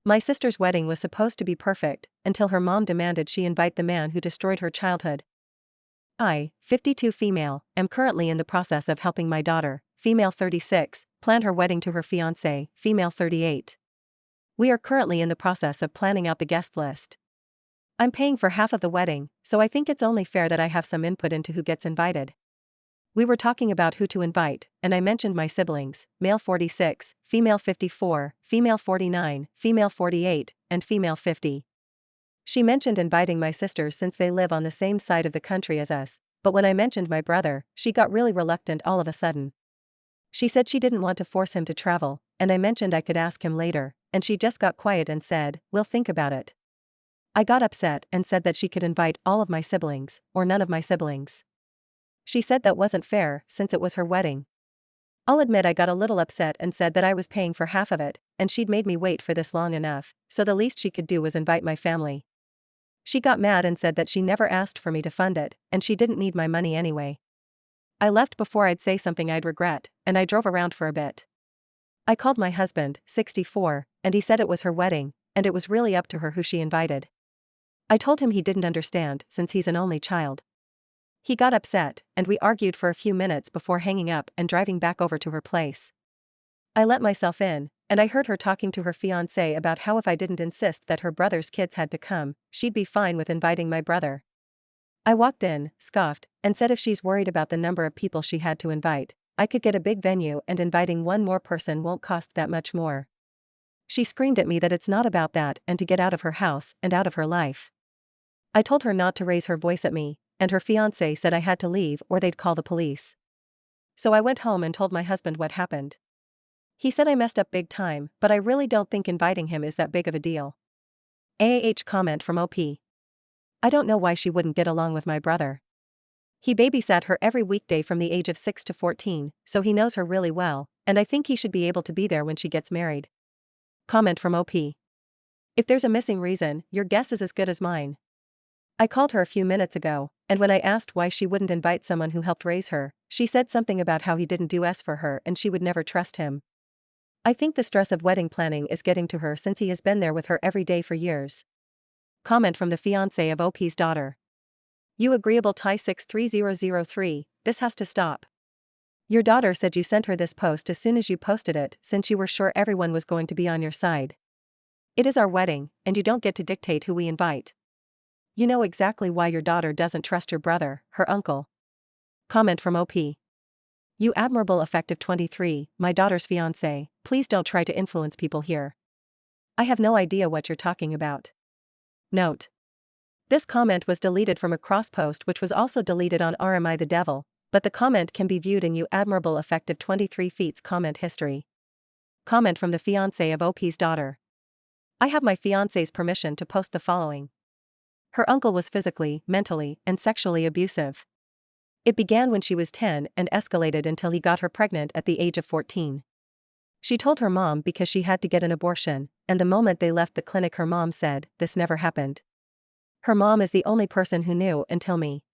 My sister's wedding was supposed to be perfect, until her mom demanded she invite the man who destroyed her childhood. I, 52 female, am currently in the process of helping my daughter, female 36, plan her wedding to her fiancé, female 38. We are currently in the process of planning out the guest list. I'm paying for half of the wedding, so I think it's only fair that I have some input into who gets invited. We were talking about who to invite, and I mentioned my siblings, male 46, female 54, female 49, female 48, and female 50. She mentioned inviting my sisters since they live on the same side of the country as us, but when I mentioned my brother, she got really reluctant all of a sudden. She said she didn't want to force him to travel, and I mentioned I could ask him later, and she just got quiet and said, "We'll think about it." I got upset and said that she could invite all of my siblings, or none of my siblings. She said that wasn't fair, since it was her wedding. I'll admit I got a little upset and said that I was paying for half of it, and she'd made me wait for this long enough, so the least she could do was invite my family. She got mad and said that she never asked for me to fund it, and she didn't need my money anyway. I left before I'd say something I'd regret, and I drove around for a bit. I called my husband, 64, and he said it was her wedding, and it was really up to her who she invited. I told him he didn't understand, since he's an only child. He got upset, and we argued for a few minutes before hanging up and driving back over to her place. I let myself in, and I heard her talking to her fiancé about how if I didn't insist that her brother's kids had to come, she'd be fine with inviting my brother. I walked in, scoffed, and said if she's worried about the number of people she had to invite, I could get a big venue and inviting one more person won't cost that much more. She screamed at me that it's not about that and to get out of her house and out of her life. I told her not to raise her voice at me, and her fiancé said I had to leave or they'd call the police. So I went home and told my husband what happened. He said I messed up big time, but I really don't think inviting him is that big of a deal. Comment from OP. I don't know why she wouldn't get along with my brother. He babysat her every weekday from the age of 6 to 14, so he knows her really well, and I think he should be able to be there when she gets married. Comment from OP. If there's a missing reason, your guess is as good as mine. I called her a few minutes ago, and when I asked why she wouldn't invite someone who helped raise her, she said something about how he didn't do S for her and she would never trust him. I think the stress of wedding planning is getting to her since he has been there with her every day for years. Comment from the fiancé of OP's daughter. You agreeable Thai 63003, this has to stop. Your daughter said you sent her this post as soon as you posted it since you were sure everyone was going to be on your side. It is our wedding, and you don't get to dictate who we invite. You know exactly why your daughter doesn't trust your brother, her uncle. Comment from OP. You admirable effective 23, my daughter's fiancé, please don't try to influence people here. I have no idea what you're talking about. Note. This comment was deleted from a cross post which was also deleted on RMI the Devil, but the comment can be viewed in You Admirable Effective 23 Feet's comment history. Comment from the fiancé of OP's daughter. I have my fiancé's permission to post the following. Her uncle was physically, mentally, and sexually abusive. It began when she was 10 and escalated until he got her pregnant at the age of 14. She told her mom because she had to get an abortion, and the moment they left the clinic her mom said, "This never happened." Her mom is the only person who knew until me.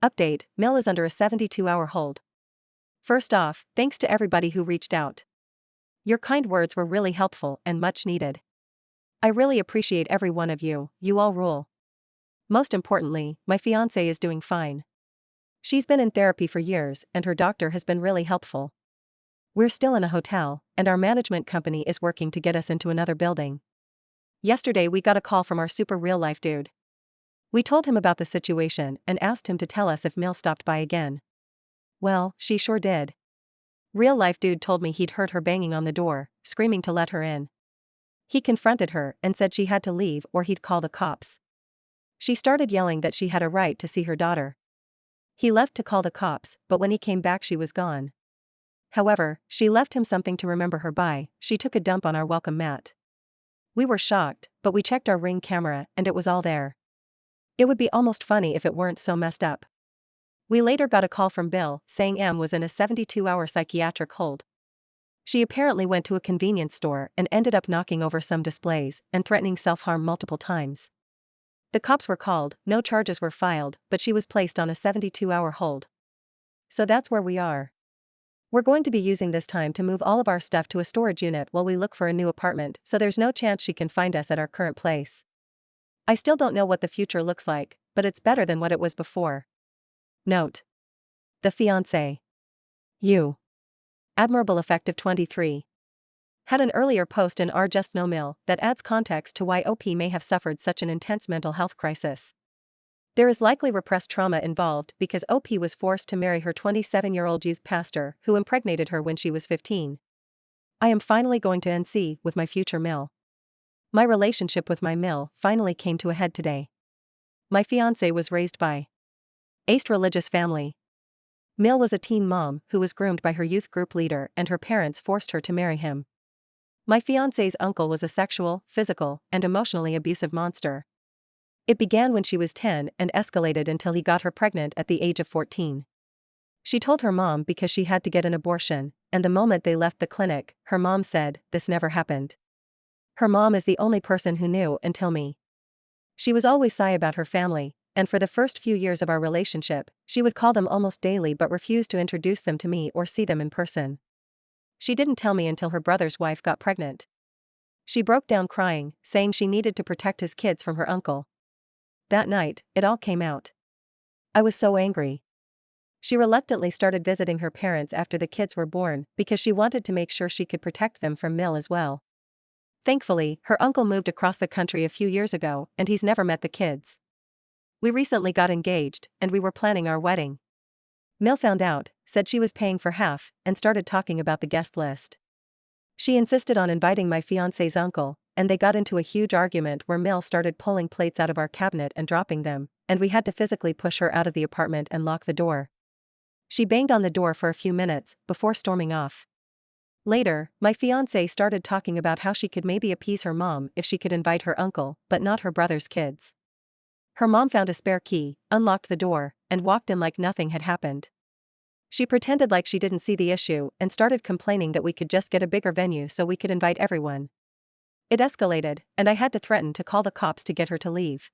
Update, Mill is under a 72-hour hold. First off, thanks to everybody who reached out. Your kind words were really helpful and much needed. I really appreciate every one of you, you all rule. Most importantly, my fiancé is doing fine. She's been in therapy for years and her doctor has been really helpful. We're still in a hotel, and our management company is working to get us into another building. Yesterday we got a call from our super real-life dude. We told him about the situation and asked him to tell us if Mill stopped by again. Well, she sure did. Real-life dude told me he'd heard her banging on the door, screaming to let her in. He confronted her and said she had to leave or he'd call the cops. She started yelling that she had a right to see her daughter. He left to call the cops, but when he came back she was gone. However, she left him something to remember her by. She took a dump on our welcome mat. We were shocked, but we checked our Ring camera and it was all there. It would be almost funny if it weren't so messed up. We later got a call from Bill saying M was in a 72-hour psychiatric hold. She apparently went to a convenience store and ended up knocking over some displays and threatening self-harm multiple times. The cops were called, no charges were filed, but she was placed on a 72-hour hold. So that's where we are. We're going to be using this time to move all of our stuff to a storage unit while we look for a new apartment, so there's no chance she can find us at our current place. I still don't know what the future looks like, but it's better than what it was before. Note. The fiancé. You. Admirable effective 23. Had an earlier post in our Just No Mill that adds context to why OP may have suffered such an intense mental health crisis. There is likely repressed trauma involved because OP was forced to marry her 27-year-old youth pastor who impregnated her when she was 15. I am finally going to NC with my future mill. My relationship with my mill finally came to a head today. My fiancé was raised by aced religious family. Mill was a teen mom who was groomed by her youth group leader and her parents forced her to marry him. My fiancé's uncle was a sexual, physical, and emotionally abusive monster. It began when she was 10 and escalated until he got her pregnant at the age of 14. She told her mom because she had to get an abortion, and the moment they left the clinic, her mom said, "This never happened." Her mom is the only person who knew until me. She was always shy about her family, and for the first few years of our relationship, she would call them almost daily but refused to introduce them to me or see them in person. She didn't tell me until her brother's wife got pregnant. She broke down crying, saying she needed to protect his kids from her uncle. That night, it all came out. I was so angry. She reluctantly started visiting her parents after the kids were born because she wanted to make sure she could protect them from Mill as well. Thankfully, her uncle moved across the country a few years ago and he's never met the kids. We recently got engaged and we were planning our wedding. Mill found out, said she was paying for half, and started talking about the guest list. She insisted on inviting my fiancé's uncle, and they got into a huge argument where Mill started pulling plates out of our cabinet and dropping them, and we had to physically push her out of the apartment and lock the door. She banged on the door for a few minutes before storming off. Later, my fiancé started talking about how she could maybe appease her mom if she could invite her uncle, but not her brother's kids. Her mom found a spare key, unlocked the door, and walked in like nothing had happened. She pretended like she didn't see the issue and started complaining that we could just get a bigger venue so we could invite everyone. It escalated, and I had to threaten to call the cops to get her to leave.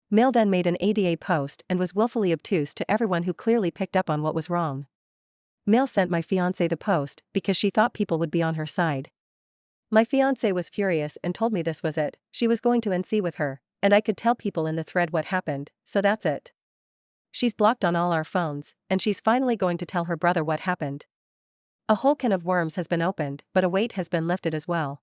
Mill then made an ADA post and was willfully obtuse to everyone who clearly picked up on what was wrong. Mill sent my fiancé the post because she thought people would be on her side. My fiancé was furious and told me this was it, she was going to NC with her, and I could tell people in the thread what happened, so that's it. She's blocked on all our phones, and she's finally going to tell her brother what happened. A whole can of worms has been opened, but a weight has been lifted as well.